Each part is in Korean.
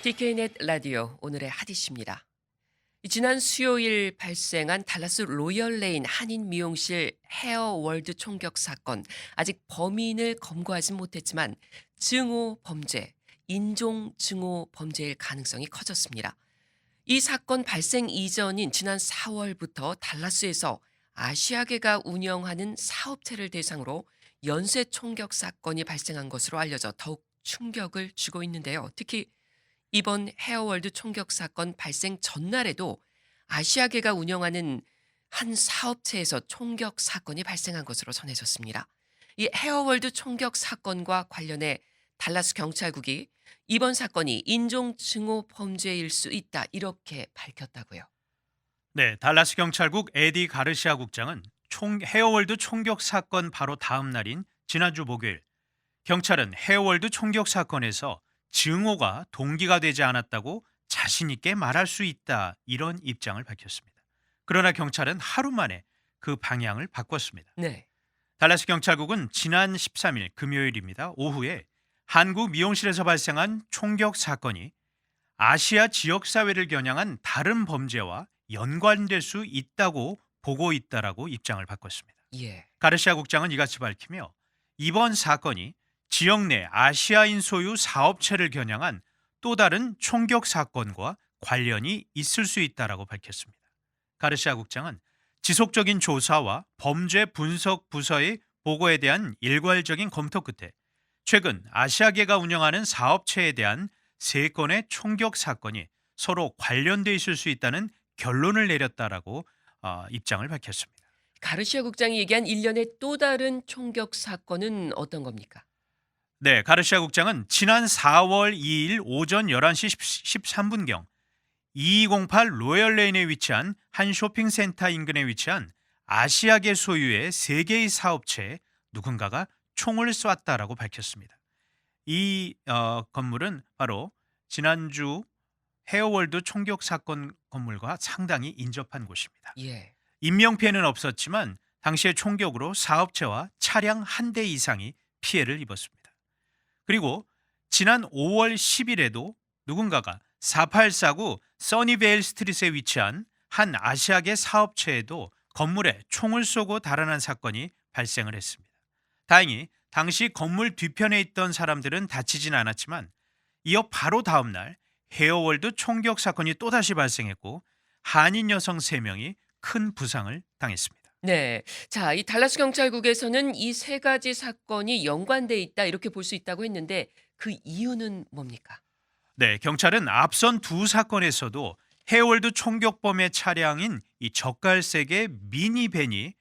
DK넷 라디오 오늘의 핫이슈입니다. 지난 수요일 발생한 달라스 로열레인 한인 미용실 헤어월드 총격 사건, 아직 범인을 검거하진 못했지만 증오 범죄, 인종 증오 범죄일 가능성이 커졌습니다. 이 사건 발생 이전인 지난 4월부터 달라스에서 아시아계가 운영하는 사업체를 대상으로 연쇄 총격 사건이 발생한 것으로 알려져 더욱 충격을 주고 있는데요. 특히 이번 헤어월드 총격 사건 발생 전날에도 아시아계가 운영하는 한 사업체에서 총격 사건이 발생한 것으로 전해졌습니다. 이 헤어월드 총격 사건과 관련해 달라스 경찰국이 이번 사건이 인종증오 범죄일 수 있다 이렇게 밝혔다고요. 네, 달라스 경찰국 에디 가르시아 국장은 헤어월드 총격 사건 바로 다음 날인 지난주 목요일, 경찰은 헤어월드 총격 사건에서 증오가 동기가 되지 않았다고 자신 있게 말할 수 있다, 이런 입장을 밝혔습니다. 그러나 경찰은 하루 만에 그 방향을 바꿨습니다. 네. 달라스 경찰국은 지난 13일 금요일입니다. 오후에 한국 미용실에서 발생한 총격 사건이 아시아 지역 사회를 겨냥한 다른 범죄와 연관될 수 있다고 보고 있다라고 입장을 바꿨습니다. 예. 가르시아 국장은 이같이 밝히며 이번 사건이 지역 내 아시아인 소유 사업체를 겨냥한 또 다른 총격 사건과 관련이 있을 수 있다라고 밝혔습니다. 가르시아 국장은 지속적인 조사와 범죄 분석 부서의 보고에 대한 일괄적인 검토 끝에 최근 아시아계가 운영하는 사업체에 대한 3건의 총격 사건이 서로 관련돼 있을 수 있다는 결론을 내렸다라고 입장을 밝혔습니다. 가르시아 국장이 얘기한 일련의 또 다른 총격 사건은 어떤 겁니까? 네, 가르시아 국장은 지난 4월 2일 오전 11시 13분경 2208 로열레인에 위치한 한 쇼핑센터 인근에 위치한 아시아계 소유의 3개의 사업체에 누군가가 총을 쐈다라고 밝혔습니다. 이 건물은 바로 지난주 헤어월드 총격 사건 건물과 상당히 인접한 곳입니다. 예. 인명피해는 없었지만 당시의 총격으로 사업체와 차량 한 대 이상이 피해를 입었습니다. 그리고 지난 5월 10일에도 누군가가 4849 써니베일 스트릿에 위치한 한 아시아계 사업체에도 건물에 총을 쏘고 달아난 사건이 발생을 했습니다. 다행히 당시 건물 뒤편에 있던 사람들은 다치진 않았지만 이어 바로 다음 날 헤어월드 총격 사건이 또다시 발생했고 한인 여성 3명이 큰 부상을 당했습니다. 네. 자, 이 달라스 경찰국에서는 이 세 가지 사건이 연관돼 있다 이렇게 볼 수 있다고 했는데 그 이유는 뭡니까? 네, 경찰은 앞선 두 사건에서도 헤어월드 총격범의 차량인 이 젓갈색의 미니밴이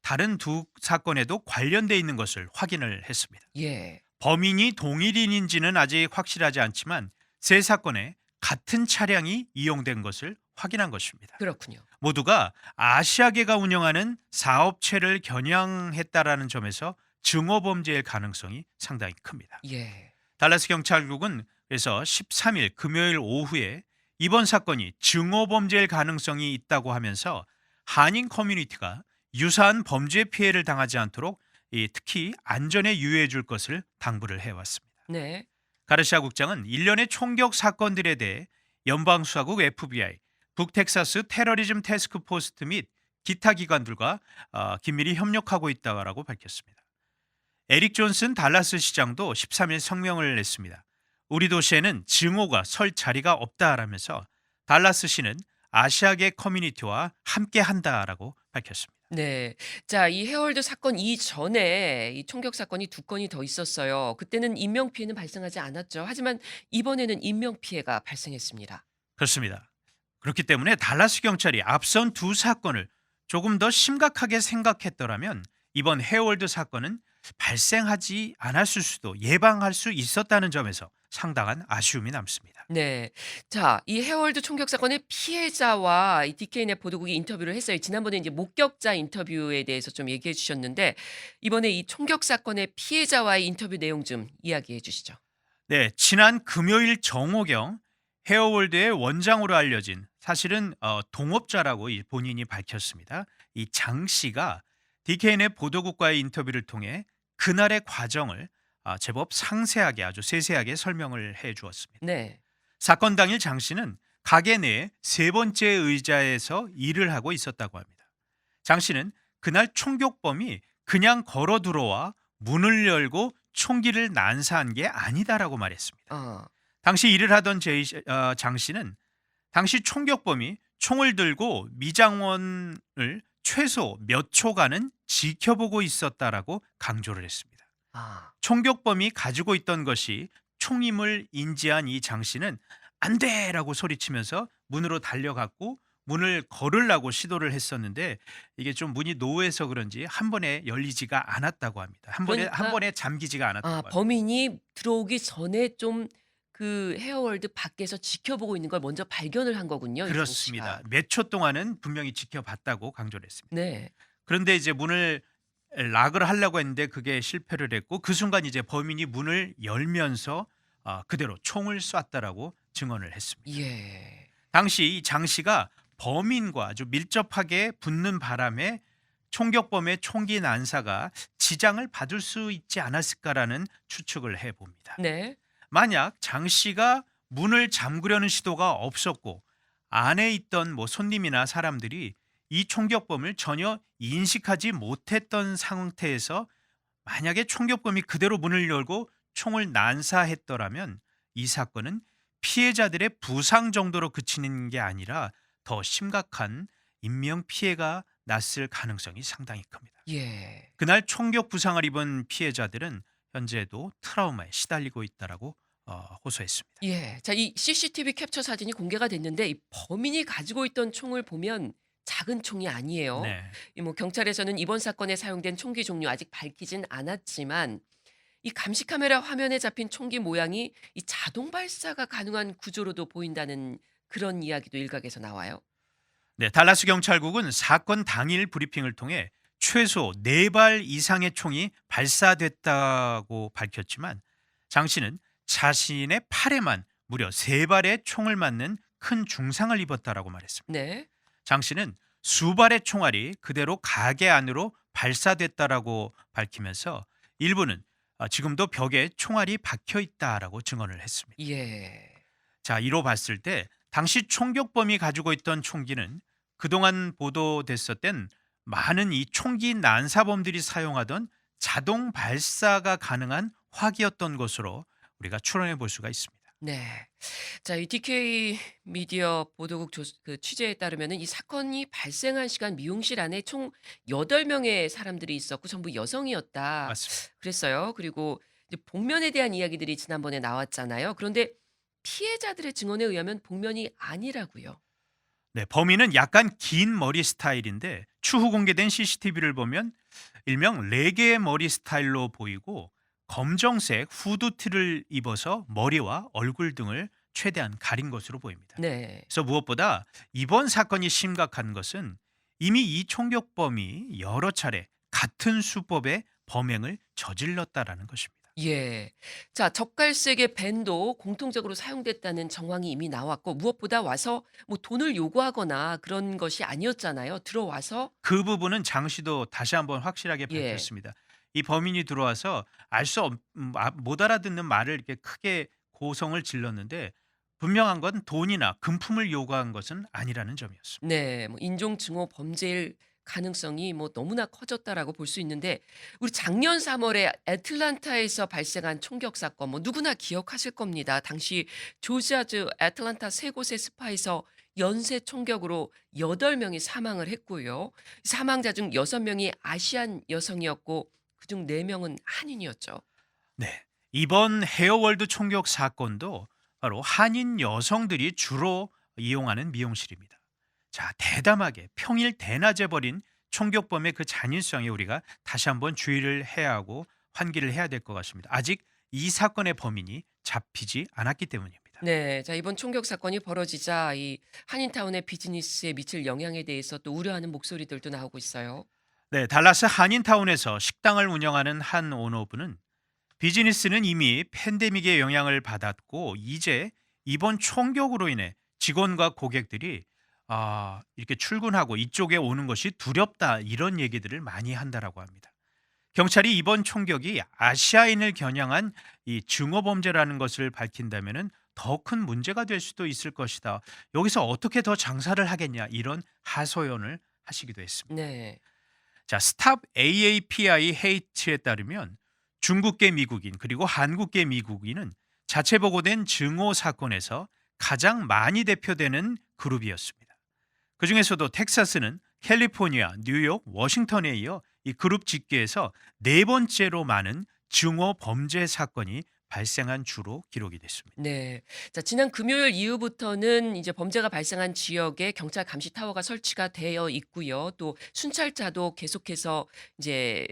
다른 두 사건에도 관련돼 있는 것을 확인을 했습니다. 예. 범인이 동일인인지는 아직 확실하지 않지만 세 사건에 같은 차량이 이용된 것을 확인한 것입니다. 그렇군요. 모두가 아시아계가 운영하는 사업체를 겨냥했다라는 점에서 증오범죄의 가능성이 상당히 큽니다. 예. 달라스 경찰국은 그래서 13일 금요일 오후에 이번 사건이 증오범죄일 가능성이 있다고 하면서 한인 커뮤니티가 유사한 범죄 피해를 당하지 않도록 특히 안전에 유의해 줄 것을 당부를 해왔습니다. 네. 가르시아 국장은 일련의 총격 사건들에 대해 연방수사국 FBI, 북텍사스 테러리즘 태스크포스 및 기타 기관들과 긴밀히 협력하고 있다고 밝혔습니다. 에릭 존슨 달라스 시장도 13일 성명을 냈습니다. 우리 도시에는 증오가 설 자리가 없다라면서 달라스시는 아시아계 커뮤니티와 함께한다라고 밝혔습니다. 네. 자, 이 헤어월드 사건 이전에 이 총격 사건이 2건이 더 있었어요. 그때는 인명 피해는 발생하지 않았죠. 하지만 이번에는 인명 피해가 발생했습니다. 그렇습니다. 그렇기 때문에 달라스 경찰이 앞선 두 사건을 조금 더 심각하게 생각했더라면 이번 헤어월드 사건은 발생하지 않았을 수도, 예방할 수 있었다는 점에서 상당한 아쉬움이 남습니다. 네. 자, 이 헤어월드 총격 사건의 피해자와 이 DK넷 보도국이 인터뷰를 했어요. 지난번에 이제 목격자 인터뷰에 대해서 좀 얘기해 주셨는데 이번에 이 총격 사건의 피해자와의 인터뷰 내용 좀 이야기해 주시죠. 네, 지난 금요일 정오경 헤어월드의 원장으로 알려진, 사실은 동업자라고 본인이 밝혔습니다. 이 장 씨가 DKN의 보도국과의 인터뷰를 통해 그날의 과정을 제법 상세하게, 아주 세세하게 설명을 해 주었습니다. 네. 사건 당일 장 씨는 가게 내 세 번째 의자에서 일을 하고 있었다고 합니다. 장 씨는 그날 총격범이 그냥 걸어 들어와 문을 열고 총기를 난사한 게 아니다라고 말했습니다. 어. 당시 일을 하던 장 씨는 당시 총격범이 총을 들고 미장원을 최소 몇 초간은 지켜보고 있었다라고 강조를 했습니다. 아. 총격범이 가지고 있던 것이 총임을 인지한 이 장 씨는 안 돼라고 소리치면서 문으로 달려갔고 문을 걸으려고 시도를 했었는데 이게 좀 문이 노해서 그런지 한 번에 열리지가 않았다고 합니다. 한 그러니까 번에 잠기지가 않았다고 합니다. 범인이 들어오기 전에 좀 그 헤어월드 밖에서 지켜보고 있는 걸 먼저 발견을 한 거군요, 이정 그렇습니다. 씨가. 몇 초 동안은 분명히 지켜봤다고 강조를 했습니다. 네. 그런데 이제 문을 락을 하려고 했는데 그게 실패를 했고 그 순간 이제 범인이 문을 열면서 그대로 총을 쐈다라고 증언을 했습니다. 예. 당시 이 장 씨가 범인과 아주 밀접하게 붙는 바람에 총격범의 총기 난사가 지장을 받을 수 있지 않았을까라는 추측을 해봅니다. 네. 만약 장 씨가 문을 잠그려는 시도가 없었고 안에 있던 손님이나 사람들이 이 총격범을 전혀 인식하지 못했던 상태에서 만약에 총격범이 그대로 문을 열고 총을 난사했더라면 이 사건은 피해자들의 부상 정도로 그치는 게 아니라 더 심각한 인명 피해가 났을 가능성이 상당히 큽니다. 예. 그날 총격 부상을 입은 피해자들은 현재도 트라우마에 시달리고 있다라고 호소했습니다. 예. 자, 이 CCTV 캡처 사진이 공개가 됐는데 이 범인이 가지고 있던 총을 보면 작은 총이 아니에요. 네. 이 경찰에서는 이번 사건에 사용된 총기 종류 아직 밝히진 않았지만 이 감시 카메라 화면에 잡힌 총기 모양이 이 자동 발사가 가능한 구조로도 보인다는 그런 이야기도 일각에서 나와요. 네, 달라스 경찰국은 사건 당일 브리핑을 통해 최소 4발 이상의 총이 발사됐다고 밝혔지만 장 씨는 자신의 팔에만 무려 3발의 총을 맞는 큰 중상을 입었다라고 말했습니다. 네. 장 씨는 수발의 총알이 그대로 가게 안으로 발사됐다라고 밝히면서 일부는 지금도 벽에 총알이 박혀 있다라고 증언을 했습니다. 예. 자, 이로 봤을 때 당시 총격범이 가지고 있던 총기는 그동안 보도됐었던 많은 이 총기 난사범들이 사용하던 자동 발사가 가능한 화기였던 것으로 우리가 추론해 볼 수가 있습니다. 네. 자, 이 DK 미디어 보도국 취재에 따르면은 이 사건이 발생한 시간 미용실 안에 총 8명의 사람들이 있었고 전부 여성이었다. 맞습니다. 그랬어요. 그리고 이제 복면에 대한 이야기들이 지난번에 나왔잖아요. 그런데 피해자들의 증언에 의하면 복면이 아니라고요. 네, 범인은 약간 긴 머리 스타일인데 추후 공개된 CCTV를 보면 일명 레게 머리 스타일로 보이고 검정색 후드티를 입어서 머리와 얼굴 등을 최대한 가린 것으로 보입니다. 네. 그래서 무엇보다 이번 사건이 심각한 것은 이미 이 총격범이 여러 차례 같은 수법의 범행을 저질렀다라는 것입니다. 예. 자, 젓갈색의 밴도 공통적으로 사용됐다는 정황이 이미 나왔고 무엇보다 와서 돈을 요구하거나 그런 것이 아니었잖아요. 들어와서 그 부분은 장 씨도 다시 한번 확실하게 예. 밝혔습니다. 이 범인이 들어와서 못 알아듣는 말을 이렇게 크게 고성을 질렀는데 분명한 건 돈이나 금품을 요구한 것은 아니라는 점이었습니다. 네. 인종 증오 범죄일 가능성이 너무나 커졌다라고 볼 수 있는데 우리 작년 3월에 애틀란타에서 발생한 총격 사건 누구나 기억하실 겁니다. 당시 조지아주 애틀란타 세 곳의 스파에서 연쇄 총격으로 8명이 사망을 했고요. 사망자 중 6명이 아시안 여성이었고 그중 4명은 한인이었죠. 네. 이번 헤어월드 총격 사건도 바로 한인 여성들이 주로 이용하는 미용실입니다. 자, 대담하게 평일 대낮에 벌인 총격범의 그 잔인성에 우리가 다시 한번 주의를 해야 하고 환기를 해야 될 것 같습니다. 아직 이 사건의 범인이 잡히지 않았기 때문입니다. 네. 자, 이번 총격 사건이 벌어지자 이 한인타운의 비즈니스에 미칠 영향에 대해서 또 우려하는 목소리들도 나오고 있어요. 네, 달라스 한인타운에서 식당을 운영하는 한 오너부는 비즈니스는 이미 팬데믹의 영향을 받았고 이제 이번 총격으로 인해 직원과 고객들이 이렇게 출근하고 이쪽에 오는 것이 두렵다 이런 얘기들을 많이 한다라고 합니다. 경찰이 이번 총격이 아시아인을 겨냥한 이 증오 범죄라는 것을 밝힌다면은 더 큰 문제가 될 수도 있을 것이다. 여기서 어떻게 더 장사를 하겠냐 이런 하소연을 하시기도 했습니다. 네. 자, 스탑 AAPI 헤이트에 따르면 중국계 미국인 그리고 한국계 미국인은 자체 보고된 증오 사건에서 가장 많이 대표되는 그룹이었습니다. 그 중에서도 텍사스는 캘리포니아, 뉴욕, 워싱턴에 이어 이 그룹 집계에서 네 번째로 많은 증오 범죄 사건이 발생한 주로 기록이 됐습니다. 네. 자, 지난 금요일 이후부터는 이제 범죄가 발생한 지역에 경찰 감시 타워가 설치가 되어 있고요. 또 순찰자도 계속해서 이제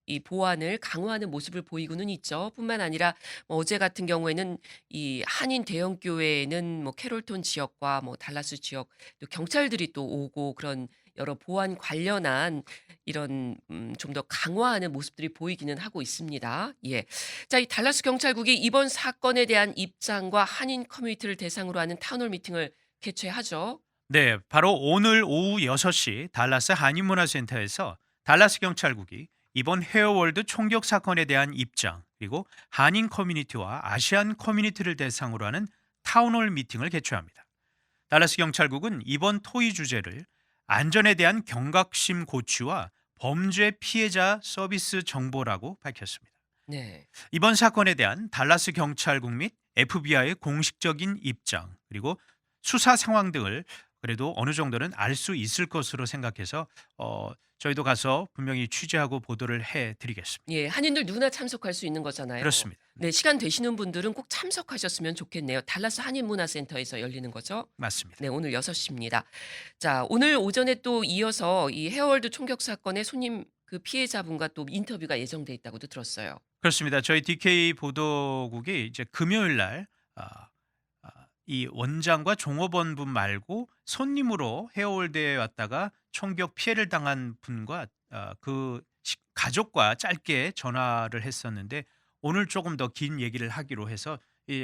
이 보안을 강화하는 모습을 보이고는 있죠. 뿐만 아니라 뭐 어제 같은 경우에는 이 한인 대형 교회에는 뭐 캐롤톤 지역과 뭐 달라스 지역 또 경찰들이 또 오고 그런 여러 보안 관련한 이런 좀 더 강화하는 모습들이 보이기는 하고 있습니다. 예. 자, 이 달라스 경찰국이 이번 사건에 대한 입장과 한인 커뮤니티를 대상으로 하는 타운홀 미팅을 개최하죠. 네, 바로 오늘 오후 6시 달라스 한인문화센터에서 달라스 경찰국이 이번 헤어월드 총격 사건에 대한 입장 그리고 한인 커뮤니티와 아시안 커뮤니티를 대상으로 하는 타운홀 미팅을 개최합니다. 달라스 경찰국은 이번 토의 주제를 안전에 대한 경각심 고취와 범죄 피해자 서비스 정보라고 밝혔습니다. 네. 이번 사건에 대한 달라스 경찰국 및 FBI의 공식적인 입장 그리고 수사 상황 등을 그래도 어느 정도는 알 수 있을 것으로 생각해서 저희도 가서 분명히 취재하고 보도를 해드리겠습니다. 예. 한인들 누구나 참석할 수 있는 거잖아요. 그렇습니다. 네. 시간 되시는 분들은 꼭 참석하셨으면 좋겠네요. 달라스 한인문화센터에서 열리는 거죠. 맞습니다. 네. 오늘 6시입니다. 자, 오늘 오전에 또 이어서 이 헤어월드 총격 사건의 손님 그 피해자분과 또 인터뷰가 예정돼 있다고도 들었어요. 그렇습니다. 저희 DK 보도국이 이제 금요일 날 이 원장과 종업원분 말고 손님으로 헤어월드에 왔다가 총격 피해를 당한 분과 그 가족과 짧게 전화를 했었는데 오늘 조금 더 긴 얘기를 하기로 해서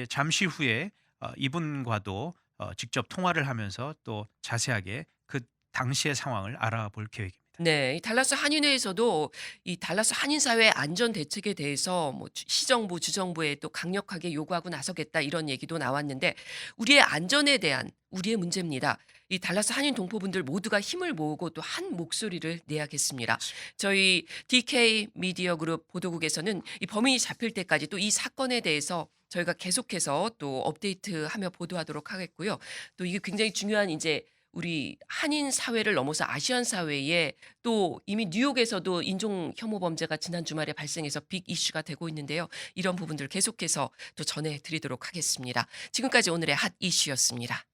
잠시 후에 이분과도 직접 통화를 하면서 또 자세하게 그 당시의 상황을 알아볼 계획입니다. 네. 이 달라스 한인회에서도 이 달라스 한인 사회 안전 대책에 대해서 뭐 시정부, 주정부에 또 강력하게 요구하고 나서겠다 이런 얘기도 나왔는데 우리의 안전에 대한 우리의 문제입니다. 이 달라스 한인 동포분들 모두가 힘을 모으고 또 한 목소리를 내야겠습니다. 저희 DK 미디어 그룹 보도국에서는 이 범인이 잡힐 때까지 또 이 사건에 대해서 저희가 계속해서 또 업데이트하며 보도하도록 하겠고요. 또 이게 굉장히 중요한 이제 우리 한인 사회를 넘어서 아시안 사회에 또 이미 뉴욕에서도 인종 혐오 범죄가 지난 주말에 발생해서 빅 이슈가 되고 있는데요. 이런 부분들 계속해서 또 전해 드리도록 하겠습니다. 지금까지 오늘의 핫 이슈였습니다.